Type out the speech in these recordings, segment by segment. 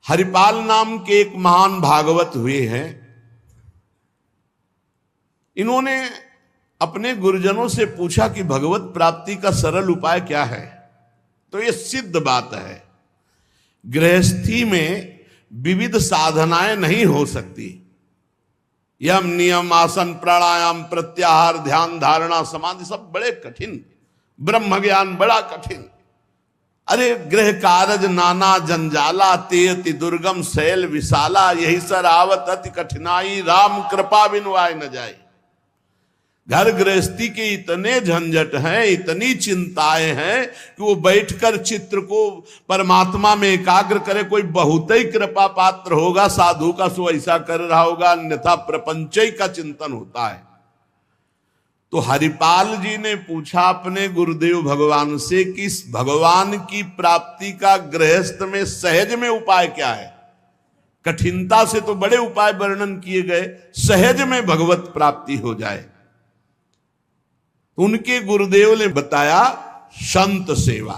हरिपाल नाम के एक महान भागवत हुए हैं। इन्होंने अपने गुरुजनों से पूछा कि भगवत प्राप्ति का सरल उपाय क्या है। तो ये सिद्ध बात है, गृहस्थी में विविध साधनाएं नहीं हो सकती। यम नियम आसन प्राणायाम प्रत्याहार ध्यान धारणा समाधि सब बड़े कठिन, ब्रह्म ज्ञान बड़ा कठिन। अरे गृह कारज नाना जंजाला तेयति दुर्गम शैल विशाला, यही सर आवत अति कठिनाई राम कृपा बिनु आए न जाए। घर गृहस्थी के इतने झंझट हैं, इतनी चिंताएं हैं कि वो बैठकर चित्र को परमात्मा में एकाग्र करे। कोई बहुत ही कृपा पात्र होगा साधु का, सो ऐसा कर रहा होगा, अन्यथा प्रपंच का चिंतन होता है। तो हरिपाल जी ने पूछा अपने गुरुदेव भगवान से कि इस भगवान की प्राप्ति का गृहस्थ में सहज में उपाय क्या है। कठिनता से तो बड़े उपाय वर्णन किए गए, सहज में भगवत प्राप्ति हो जाए। उनके गुरुदेव ने बताया संत सेवा।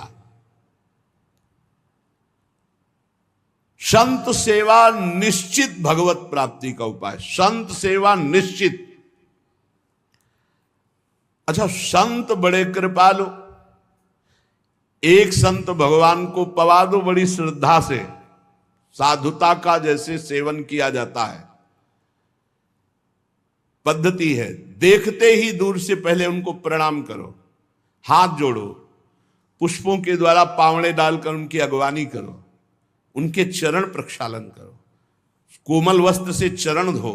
संत सेवा निश्चित भगवत प्राप्ति का उपाय, संत सेवा निश्चित। अच्छा, संत बड़े कृपालु, एक संत भगवान को पवा दो बड़ी श्रद्धा से, साधुता का जैसे सेवन किया जाता है, पद्धति है। देखते ही दूर से पहले उनको प्रणाम करो, हाथ जोड़ो, पुष्पों के द्वारा पावड़े डालकर उनकी अगवानी करो, उनके चरण प्रक्षालन करो, कोमल वस्त्र से चरण धो,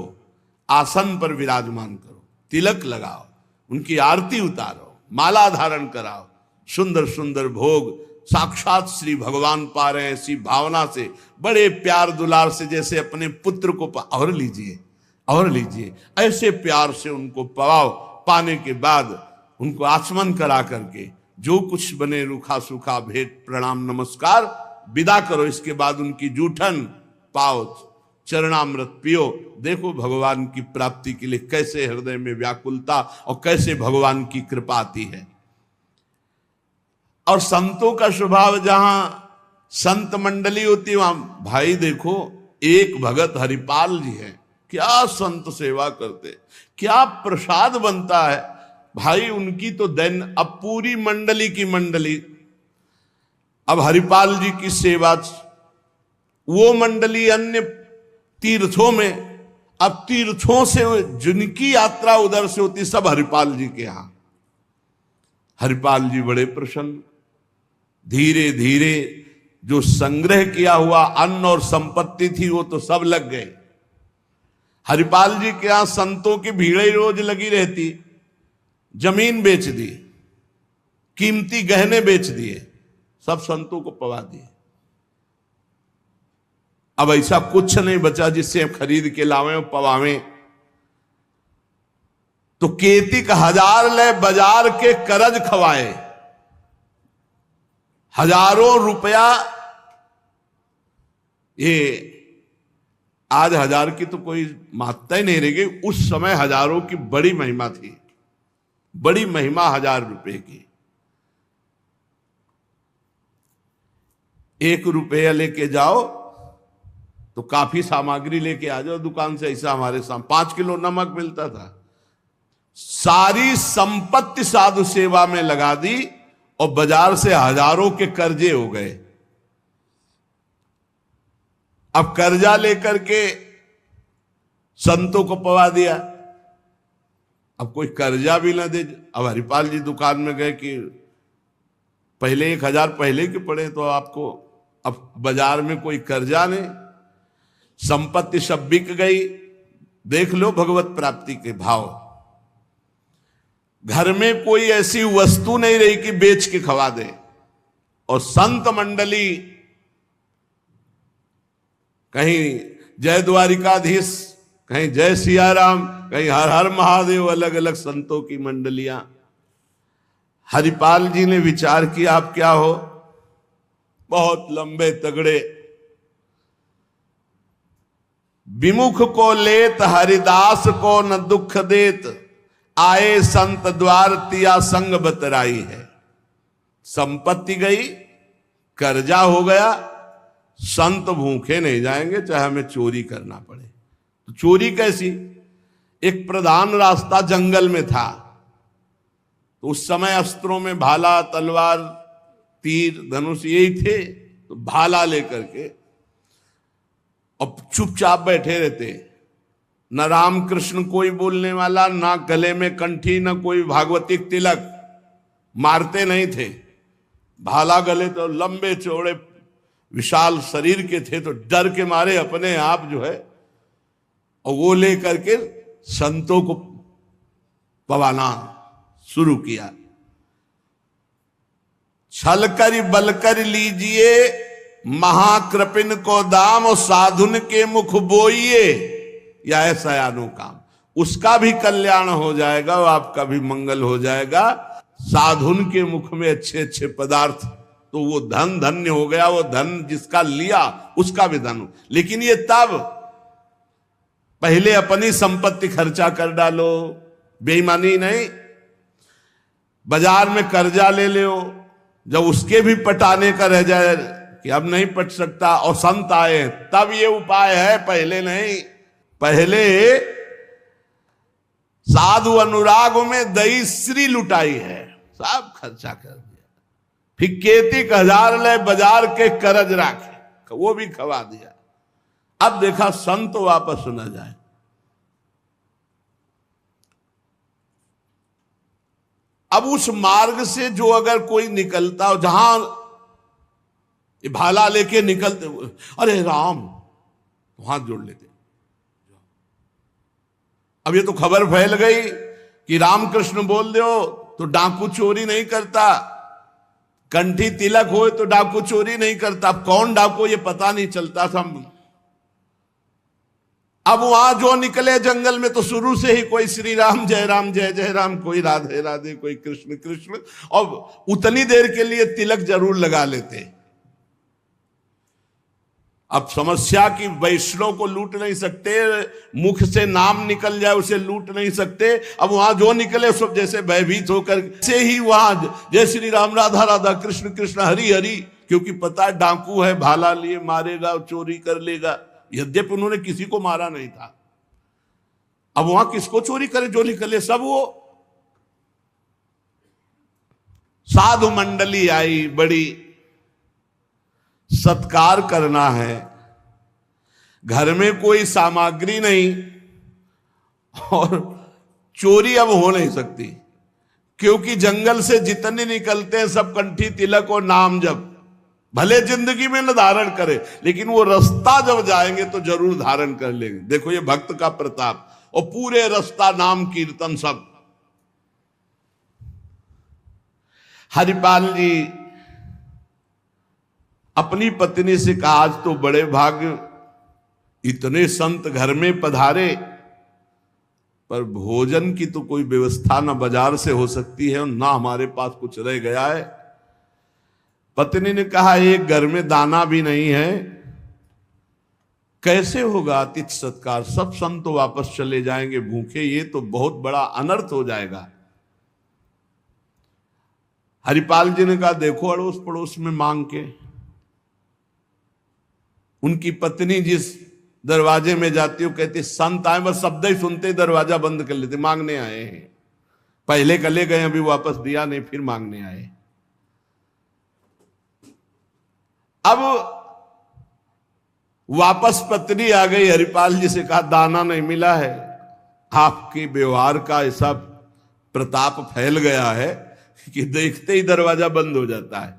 आसन पर विराजमान करो, तिलक लगाओ, उनकी आरती उतारो, माला धारण कराओ, सुंदर सुंदर भोग साक्षात श्री भगवान पा रहे हैं ऐसी भावना से, बड़े प्यार दुलार से, जैसे अपने पुत्र को और लीजिए और लीजिए, ऐसे प्यार से उनको पवाओ। पाने के बाद उनको आचमन करा करके जो कुछ बने रूखा सूखा भेंट प्रणाम नमस्कार विदा करो। इसके बाद उनकी जूठन पाओ, चरणामृत पियो। देखो भगवान की प्राप्ति के लिए कैसे हृदय में व्याकुलता और कैसे भगवान की कृपा आती है। और संतों का स्वभाव, जहां संत मंडली होती है वहां, भाई देखो एक भगत हरिपाल जी हैं, क्या संत सेवा करते, क्या प्रसाद बनता है भाई उनकी तो दैन। अब पूरी मंडली की मंडली, अब हरिपाल जी की सेवा, वो मंडली अन्य तीर्थों में, अब तीर्थों से जिनकी यात्रा उधर से होती सब हरिपाल जी के यहां। हरिपाल जी बड़े प्रसन्न, धीरे धीरे जो संग्रह किया हुआ अन्न और संपत्ति थी वो तो सब लग गए। हरिपाल जी के यहां संतों की भीड़ रोज लगी रहती, जमीन बेच दी, कीमती गहने बेच दिए, सब संतों को पवा दिए। अब ऐसा कुछ नहीं बचा जिससे खरीद के लावें और पवावें। तो केतिक 1000 ले बाजार के करज खवाए, हजारों रुपया। ये आज 1000 की तो कोई मात्रा ही नहीं रह गई, उस समय हजारों की बड़ी महिमा थी, बड़ी महिमा 1000 रुपए की। 1 रुपया लेके जाओ तो काफी सामग्री लेके आ जाओ दुकान से। ऐसा हमारे सामने 5 किलो नमक मिलता था। सारी संपत्ति साधु सेवा में लगा दी और बाजार से हजारों के कर्जे हो गए। अब कर्जा लेकर के संतों को पवा दिया। अब कोई कर्जा भी ना दे। अब हरिपाल जी दुकान में गए कि पहले 1000 पहले के पड़े तो आपको, अब बाजार में कोई कर्जा नहीं, संपत्ति सब बिक गई। देख लो भगवत प्राप्ति के भाव। घर में कोई ऐसी वस्तु नहीं रही कि बेच के खवा दे। और संत मंडली, कहीं जय द्वारिकाधीश, कहीं जय सिया राम, कहीं हर हर महादेव, अलग अलग संतों की मंडलियां। हरिपाल जी ने विचार किया आप क्या हो, बहुत लंबे तगड़े। विमुख को लेत हरिदास को न दुख देत, आए संत द्वार तिया संग बतराई है। संपत्ति गई, कर्जा हो गया, संत भूखे नहीं जाएंगे चाहे हमें चोरी करना पड़े। तो चोरी कैसी? एक प्रधान रास्ता जंगल में था, तो उस समय अस्त्रों में भाला, तलवार, तीर, धनुष यही थे। तो भाला लेकर के अब चुपचाप बैठे रहते, न राम कृष्ण कोई बोलने वाला, ना गले में कंठी, न कोई भागवतिक तिलक, मारते नहीं थे। भाला गले तो लंबे चौड़े विशाल शरीर के थे, तो डर के मारे अपने आप जो है और वो लेकर के संतों को पवाना शुरू किया। छल कर बल कर लीजिए महाकृपिन को दाम, और साधुन के मुख बोइए या ऐसा अनुकाम। उसका भी कल्याण हो जाएगा और आपका भी मंगल हो जाएगा। साधुन के मुख में अच्छे अच्छे पदार्थ, तो वो धन धन्य हो गया। वो धन जिसका लिया उसका भी धन। लेकिन ये तब, पहले अपनी संपत्ति खर्चा कर डालो, बेईमानी नहीं। बाजार में कर्जा ले लो, जब उसके भी पटाने का रह जाए कि अब नहीं पट सकता और संत आए, तब ये उपाय है, पहले नहीं। पहले साधु अनुराग में दही श्री लुटाई है, सब खर्चा कर दिया। फिर केतिक 1000 ले बाजार के करज राखे, वो भी खवा दिया। अब देखा संत वापस न जाए। अब उस मार्ग से जो अगर कोई निकलता हो, जहां भाला लेके निकलते, अरे राम, तो हाथ जोड़ लेते। अब ये तो खबर फैल गई कि रामकृष्ण बोल दो तो डाकू चोरी नहीं करता, कंठी तिलक हो तो डाकू चोरी नहीं करता। अब कौन डाकू ये पता नहीं चलता था। अब वहां जो निकले जंगल में तो शुरू से ही कोई श्री राम जय जय राम, कोई राधे राधे, कोई कृष्ण कृष्ण, और उतनी देर के लिए तिलक जरूर लगा लेते। अब समस्या की वैष्णव को लूट नहीं सकते, मुख से नाम निकल जाए उसे लूट नहीं सकते। अब वहां जो निकले सब जैसे भयभीत होकर से ही वहां जय श्री राम, राधा राधा, कृष्ण कृष्ण, हरि हरि, क्योंकि पता डाकू है, भाला लिए मारेगा, चोरी कर लेगा। यद्यपि उन्होंने किसी को मारा नहीं था। अब वहां किसको चोरी करे? जो निकले सब वो। साधु मंडली आई, बड़ी सत्कार करना है, घर में कोई सामग्री नहीं और चोरी अब हो नहीं सकती, क्योंकि जंगल से जितने निकलते हैं सब कंठी तिलक और नाम जप। भले जिंदगी में न धारण करे, लेकिन वो रास्ता जब जाएंगे तो जरूर धारण कर लेंगे। देखो ये भक्त का प्रताप, और पूरे रास्ता नाम कीर्तन सब। हरिपाल जी अपनी पत्नी से कहा, आज तो बड़े भाग्य, इतने संत घर में पधारे, पर भोजन की तो कोई व्यवस्था ना बाजार से हो सकती है और ना हमारे पास कुछ रह गया है। पत्नी ने कहा, एक घर में दाना भी नहीं है, कैसे होगा अतिथि सत्कार? सब संत तो वापस चले जाएंगे भूखे, ये तो बहुत बड़ा अनर्थ हो जाएगा। हरिपाल जी ने कहा, देखो अड़ोस पड़ोस में मांग के। उनकी पत्नी जिस दरवाजे में जाती हो, कहती संत आए, बस शब्द ही सुनते दरवाजा बंद कर लेते, मांगने आए हैं। पहले कले गए, अभी वापस दिया नहीं, फिर मांगने आए। अब वापस पत्नी आ गई, हरिपाल जी से कहा, दाना नहीं मिला है। आपके व्यवहार का ऐसा प्रताप फैल गया है कि देखते ही दरवाजा बंद हो जाता है।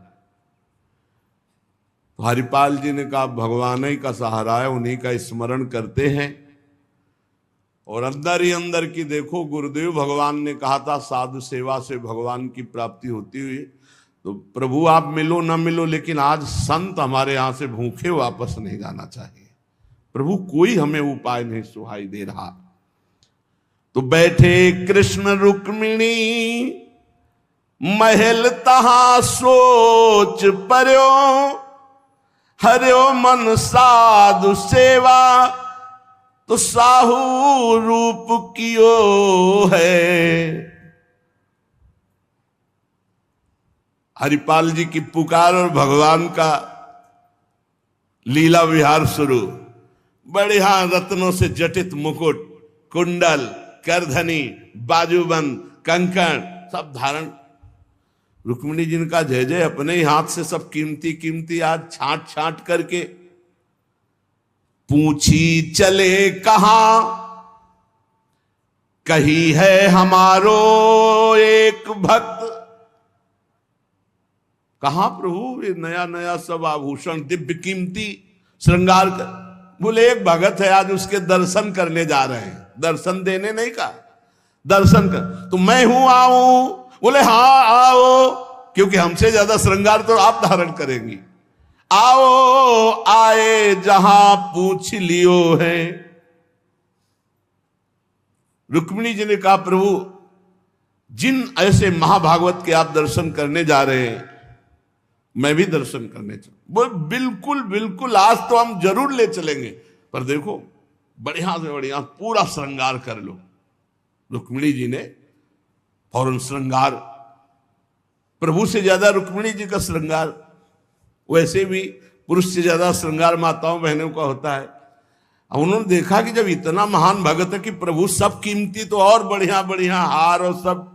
तो हरिपाल जी ने कहा, भगवान ही का सहारा है, उन्हीं का स्मरण करते हैं। और अंदर ही अंदर की देखो, गुरुदेव भगवान ने कहा था साधु सेवा से भगवान की प्राप्ति होती हुई। तो प्रभु आप मिलो ना मिलो, लेकिन आज संत हमारे यहां से भूखे वापस नहीं जाना चाहिए। प्रभु कोई हमें उपाय नहीं सुहाई दे रहा। तो बैठे कृष्ण रुक्मिणी महल तहां सोच पर्यो, हरियो मन साधु सेवा तो साहू रूप कियो है। हरिपाल जी की पुकार और भगवान का लीला विहार शुरू। बढ़िया रत्नों से जटित मुकुट, कुंडल, करधनी, बाजूबंद, कंकण सब धारण। रुक्मिणी जी का जय जय, अपने ही हाथ से सब कीमती कीमती आज छांट छांट करके। पूछी चले कहां, कही है हमारो एक भक्त। कहां प्रभु ये नया नया सब आभूषण दिव्य कीमती श्रृंगार कर। बोले एक भगत है, आज उसके दर्शन करने जा रहे हैं। दर्शन देने नहीं कहा, दर्शन कर। तो मैं हूं, आऊं? बोले हाँ आओ, क्योंकि हमसे ज्यादा श्रृंगार तो आप धारण करेंगी। आओ आए जहां पूछ लियो है। रुक्मिणी जी ने कहा प्रभु जिन ऐसे महाभागवत के आप दर्शन करने जा रहे हैं, मैं भी दर्शन करने चल। बोल बिल्कुल बिल्कुल, आज तो हम जरूर ले चलेंगे, पर देखो बढ़िया से बढ़िया पूरा श्रृंगार कर लो। रुक्मिणी जी ने फौरन श्रृंगार, प्रभु से ज्यादा रुक्मिणी जी का श्रृंगार। वैसे भी पुरुष से ज्यादा श्रृंगार माताओं बहनों का होता है। अब उन्होंने देखा कि जब इतना महान भगत है कि प्रभु सब कीमती, तो और बढ़िया बढ़िया हार और सब।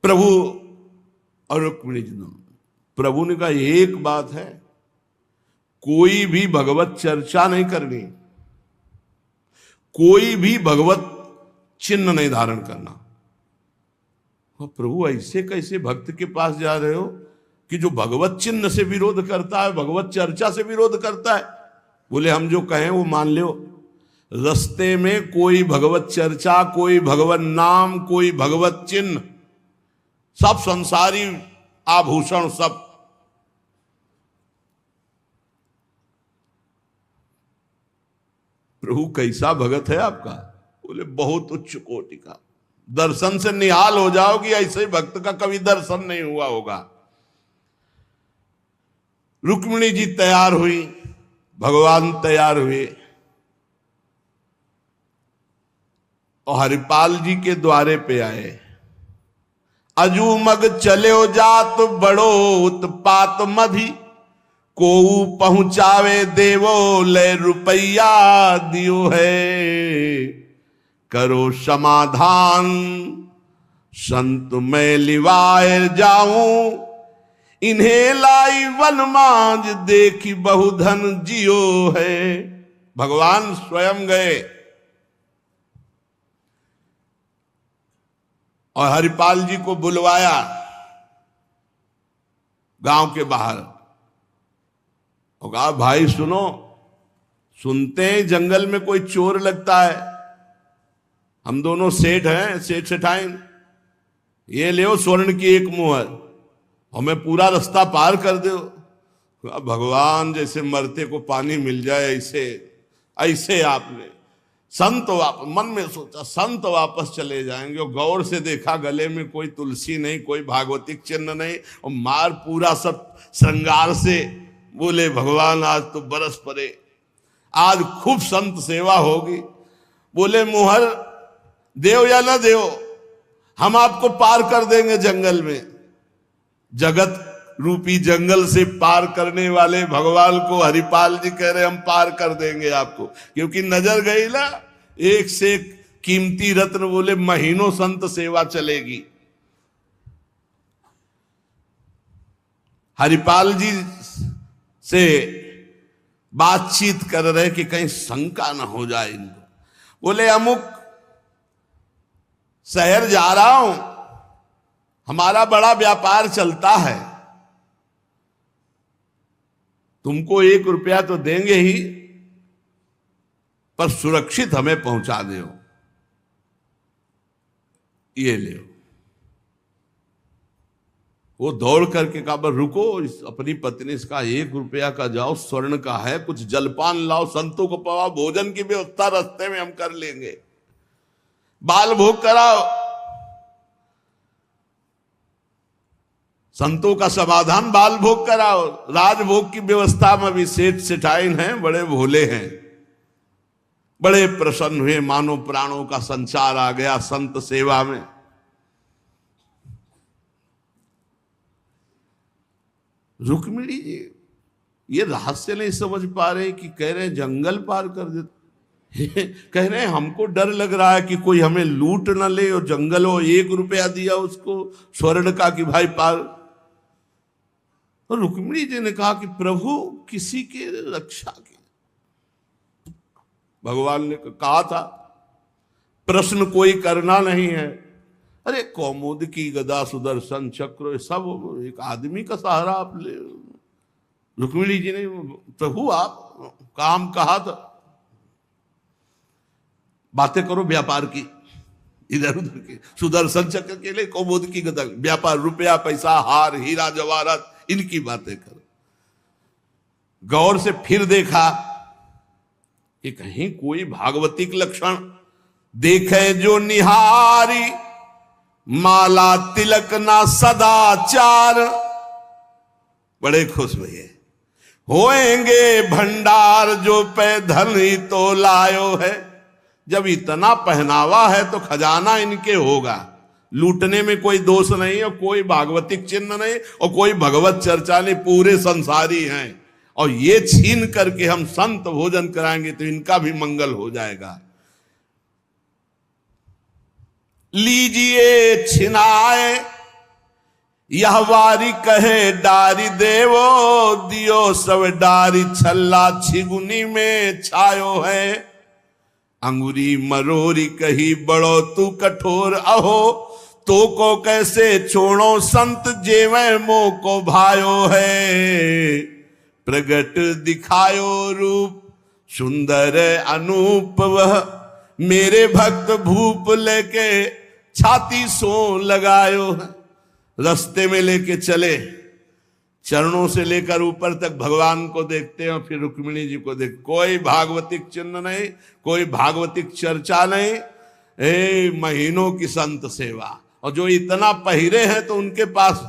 प्रभु और रुक्मिणी जी, प्रभु ने कहा एक बात है, कोई भी भगवत चर्चा नहीं करनी, कोई भी भगवत चिन्ह नहीं धारण करना। प्रभु ऐसे कैसे भक्त के पास जा रहे हो कि जो भगवत चिन्ह से विरोध करता है, भगवत चर्चा से विरोध करता है? बोले हम जो कहें वो मान लो। रस्ते में कोई भगवत चर्चा, कोई भगवत नाम, कोई भगवत चिन्ह, सब संसारी आभूषण सब। प्रभु कैसा भगत है आपका? बोले बहुत उच्च कोटि का। दर्शन से निहाल हो जाओगी, ऐसे भक्त का कभी दर्शन नहीं हुआ होगा। रुक्मिणी जी तैयार हुई, भगवान तैयार हुए और हरिपाल जी के द्वारे पे आए। अजू मग चले जात बड़ो उत्पात मधि, को पहुंचावे देवो ले रुपया दियो है। करो समाधान संत मैं लिवाए जाऊं, इन्हें लाई वन मांझ देखी बहुधन जियो है। भगवान स्वयं गए और हरिपाल जी को बुलवाया गांव के बाहर और कहा भाई सुनो, सुनते हैं जंगल में कोई चोर लगता है, हम दोनों सेठ हैं, सेठ सेठाइन, ये ले स्वर्ण की एक मुहर, हमें पूरा रास्ता पार कर दो। भगवान जैसे मरते को पानी मिल जाए ऐसे ऐसे आपने संत मन में सोचा संत वापस चले जाएंगे। और गौर से देखा गले में कोई तुलसी नहीं, कोई भागवतिक चिन्ह नहीं, और मार पूरा सब श्रृंगार से। बोले भगवान आज तो बरस पड़े, आज खूब संत सेवा होगी। बोले मुहर देव या ना देव, हम आपको पार कर देंगे जंगल में। जगत रूपी जंगल से पार करने वाले भगवान को हरिपाल जी कह रहे हम पार कर देंगे आपको, क्योंकि नजर गई ना एक से एक कीमती रत्न। बोले महीनों संत सेवा चलेगी। हरिपाल जी से बातचीत कर रहे कि कहीं शंका ना हो जाए इनको। बोले अमुक शहर जा रहा हूं, हमारा बड़ा व्यापार चलता है, तुमको 1 रुपया तो देंगे ही, पर सुरक्षित हमें पहुंचा दो, ये ले। वो दौड़ करके कहा रुको, अपनी पत्नी से कहा 1 रुपया का जाओ, स्वर्ण का है, कुछ जलपान लाओ, संतों को पवाओ, भोजन की व्यवस्था रास्ते में हम कर लेंगे, बाल भोग कराओ, संतों का समाधान बाल भोग कराओ। राजभोग की व्यवस्था में भी सेठ सेठाइन हैं, बड़े भोले हैं, बड़े प्रसन्न हुए, मानो प्राणों का संचार आ गया संत सेवा में। रुक्मिणी जी ये रहस्य नहीं समझ पा रहे कि कह रहे जंगल पार कर देते, कह रहे हैं हमको डर लग रहा है कि कोई हमें लूट न ले, और जंगल हो 1 रुपया दिया उसको स्वर्ण का कि भाई पार। तो रुक्मिणी जी ने कहा कि प्रभु किसी के रक्षा की, भगवान ने कहा था प्रश्न कोई करना नहीं है। अरे कौमुद की गदा सुदर्शन चक्र सब एक आदमी का सहारा आप ले। रुक्मिणी जी ने प्रभु आप काम कहा था, बातें करो व्यापार की, इधर उधर की, सुदर्शन चक्र के लिए कौमुद की गदा, व्यापार रुपया पैसा हार हीरा जवाहरात इनकी बातें करो। गौर से फिर देखा कि कहीं कोई भागवतिक लक्षण देखे जो निहारी, माला तिलक ना सदाचार, बड़े खुश हुए। होएंगे भंडार जो पे धन ही तो लायो है। जब इतना पहनावा है तो खजाना इनके होगा, लूटने में कोई दोष नहीं और कोई भागवतिक चिन्ह नहीं और कोई भगवत चर्चा नहीं, पूरे संसारी हैं। और ये छीन करके हम संत भोजन कराएंगे तो इनका भी मंगल हो जाएगा। लीजिए छिनाए यह वारी कहे डारी देवो, दियो सब डारी छल्ला छिगुनी में छायो है। अंगुरी मरोरी कही बड़ो तू कठोर, अहो तो को कैसे छोड़ो संत जेवे मोह को भायो है। प्रगट दिखायो रूप सुंदर अनूप, वह मेरे भक्त भूप लेके छाती सो लगायो है। रास्ते में लेके चले, चरणों से लेकर ऊपर तक भगवान को देखते हैं और फिर रुक्मिणी जी को देख, कोई भागवतिक चिन्ह नहीं, कोई भागवतिक चर्चा नहीं, महीनों की संत सेवा। और जो इतना पहिरे हैं तो उनके पास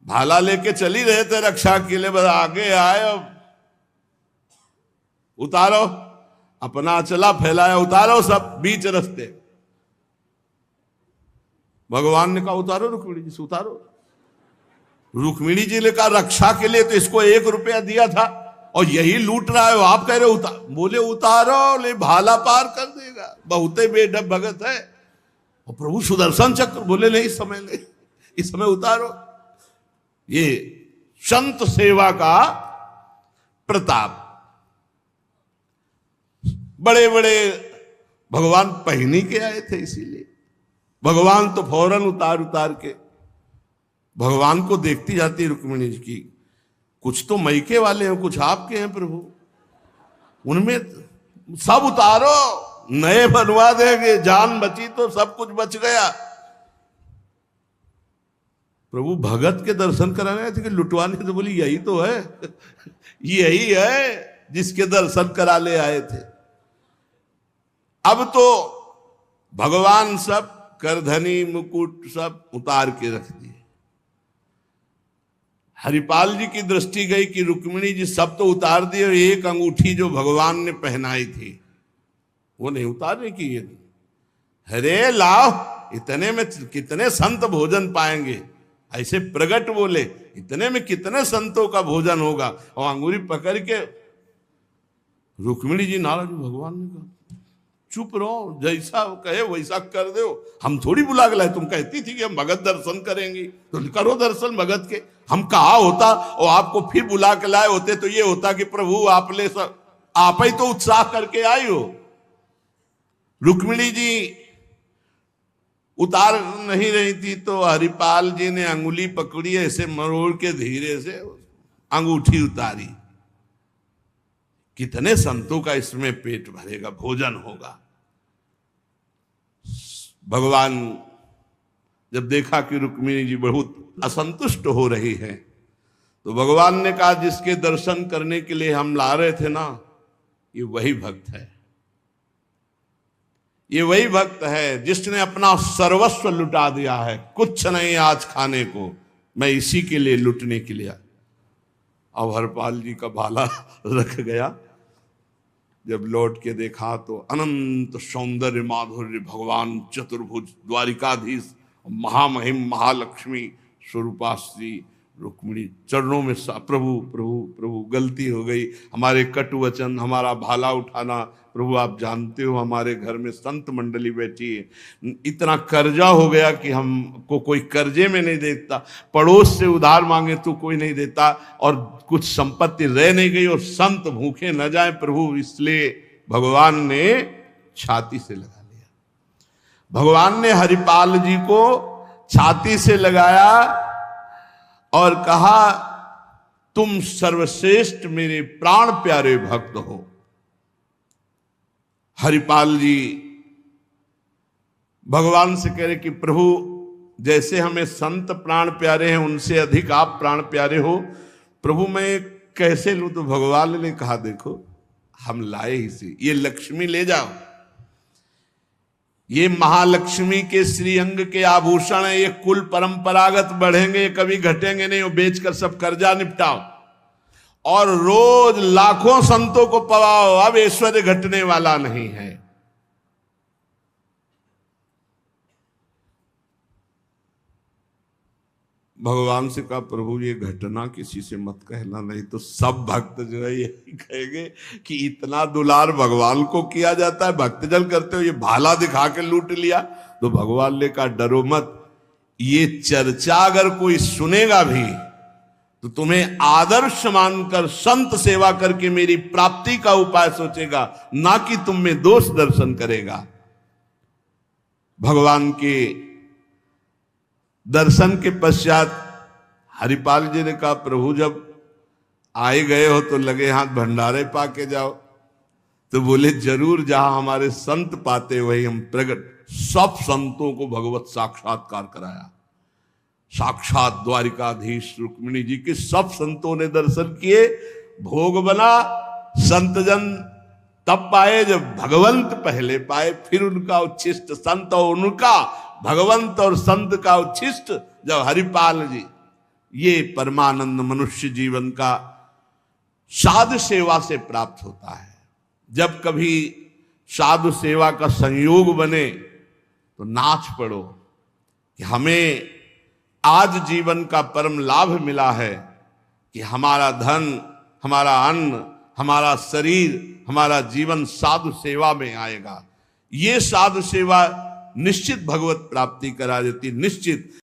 भाला लेके चली रहे थे रक्षा के लिए, बस आगे आए और उतारो, अपना चला फैलाया, उतारो सब बीच रास्ते। भगवान ने कहा उतारो रुक्मिणी जी से, उतारो। रुक्मिणी जी ने कहा रक्षा के लिए तो इसको 1 रुपया दिया था और यही लूट रहा है, आप कह रहे उतार। बोले उतारो, ले भाला पार कर देगा, बहुते बेढब भगत है। और प्रभु सुदर्शन चक्र, बोले नहीं इस समय नहीं, इस समय उतारो। ये संत सेवा का प्रताप। बड़े बड़े भगवान पहनी के आए थे, इसीलिए भगवान तो फौरन उतार उतार के भगवान को देखती जाती रुक्मिणी जी की। कुछ तो मैके वाले हैं, कुछ आपके हैं प्रभु, उनमें सब उतारो, नए बनवा देंगे, जान बची तो सब कुछ बच गया। प्रभु भगत के दर्शन कराने आए थे कि लुटवाने? तो बोली यही तो है, यही है जिसके दर्शन करा ले आए थे। अब तो भगवान सब करधनी मुकुट सब उतार के रख दिए। हरिपाल जी की दृष्टि गई कि रुक्मिणी जी सब तो उतार दिए, और एक अंगूठी जो भगवान ने पहनाई थी वो नहीं उतारने की। ये हरे लाओ, इतने में कितने संत भोजन पाएंगे। ऐसे प्रगट बोले, इतने में कितने संतों का भोजन होगा। और अंगूरी पकड़ के रुक्मिणी जी नाराज, भगवान ने कहा चुप रहो, जैसा कहे वैसा कर दो, हम थोड़ी बुला के लाए। तुम कहती थी कि हम भगत दर्शन करेंगे तो करो दर्शन भगत के। हम कहा होता और आपको फिर बुला के लाए होते तो ये होता कि प्रभु आप ले सब, आप ही तो उत्साह करके आई हो। रुक्मिणी जी उतार नहीं रही थी तो हरिपाल जी ने अंगुली पकड़ी, ऐसे मरोड़ के धीरे से अंगूठी उतारी। कितने संतों का इसमें पेट भरेगा, भोजन होगा। भगवान जब देखा कि रुक्मिणी जी बहुत असंतुष्ट हो रही है तो भगवान ने कहा जिसके दर्शन करने के लिए हम ला रहे थे ना, ये वही भक्त है, ये वही भक्त है जिसने अपना सर्वस्व लुटा दिया है। कुछ नहीं आज खाने को, मैं इसी के लिए लुटने के लिए। अब हरपाल जी का भाला रख गया। जब लौट के देखा तो अनंत सौंदर्य माधुर्य भगवान चतुर्भुज द्वारिकाधीश महामहिम महालक्ष्मी स्वरूपाश्री रुक्मिणी चरणों में प्रभु प्रभु प्रभु गलती हो गई, हमारे कटु वचन, हमारा भाला उठाना, प्रभु आप जानते हो हमारे घर में संत मंडली बैठी है, इतना कर्जा हो गया कि हमको कोई कर्जे में नहीं देता, पड़ोस से उधार मांगे तो कोई नहीं देता, और कुछ संपत्ति रह नहीं गई और संत भूखे न जाए प्रभु, इसलिए भगवान ने छाती से लगा लिया। भगवान ने हरिपाल जी को छाती से लगाया और कहा तुम सर्वश्रेष्ठ मेरे प्राण प्यारे भक्त हो। हरिपाल जी भगवान से कह रहे कि प्रभु जैसे हमें संत प्राण प्यारे हैं उनसे अधिक आप प्राण प्यारे हो, प्रभु मैं कैसे लूं? तो भगवान ने कहा देखो हम लाए ही से, ये लक्ष्मी ले जाओ, ये महालक्ष्मी के श्रीअंग के आभूषण है, ये कुल परंपरागत बढ़ेंगे, ये कभी घटेंगे नहीं, वो बेचकर सब कर्जा निपटाओ और रोज लाखों संतों को पवाओ, अब ऐश्वर्य घटने वाला नहीं है। भगवान से कहा प्रभु ये घटना किसी से मत कहना, नहीं तो सब भक्त जो है यही कहेंगे कि इतना दुलार भगवान को किया जाता है, भक्तजन करते हो ये भाला दिखा के लूट लिया। तो भगवान ने कहा डरो मत, ये चर्चा अगर कोई सुनेगा भी तो तुम्हें आदर्श मानकर संत सेवा करके मेरी प्राप्ति का उपाय सोचेगा, ना कि तुम में दोष दर्शन करेगा। भगवान के दर्शन के पश्चात हरिपाल जी ने कहा प्रभु जब आए गए हो तो लगे हाथ भंडारे पाके जाओ। तो बोले जरूर, जहां हमारे संत पाते वही हम प्रकट। सब संतों को भगवत साक्षात्कार कराया, साक्षात द्वारिकाधीश रुक्मिणी जी के सब संतों ने दर्शन किए, भोग बना। संतजन तब पाए जब भगवंत पहले पाए, फिर उनका उच्छिष्ट संत और उनका भगवंत और संत का उच्छिष्ट जब हरिपाल जी। ये परमानंद मनुष्य जीवन का साधु सेवा से प्राप्त होता है। जब कभी साधु सेवा का संयोग बने तो नाच पड़ो कि हमें आज जीवन का परम लाभ मिला है कि हमारा धन, हमारा अन्न, हमारा शरीर, हमारा जीवन साधु सेवा में आएगा। ये साधु सेवा निश्चित भगवत प्राप्ति करा देती, निश्चित।